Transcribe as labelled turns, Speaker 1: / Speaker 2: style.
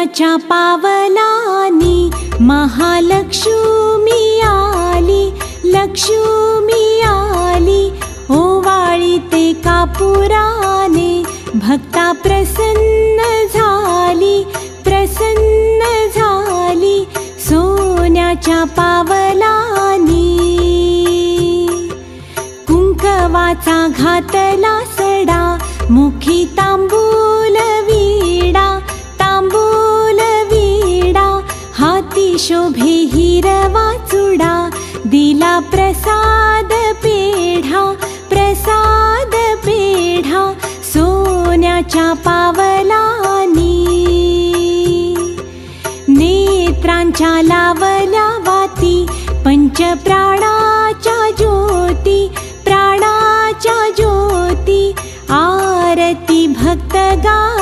Speaker 1: सोन्याच्या पावलानी महालक्ष्मी आली, लक्ष्मी आली। ओवाळीते कापुराने भक्ता प्रसन्न झाली, प्रसन्न झाली। सोन्याच्या पावलानी कुंकवाचा घातला सडा, मुखी तांबूल विडा, तांबूल विडा। हाती शोभे हिरवा चुडा, दिला प्रसाद पेढा, प्रसाद पेढा। सोन्याच्या पावलानी नेत्रांच्या लावल्या वाती, पंचप्राणाच्या ज्योती, प्राणाच्या ज्योती। आरती भक्त गा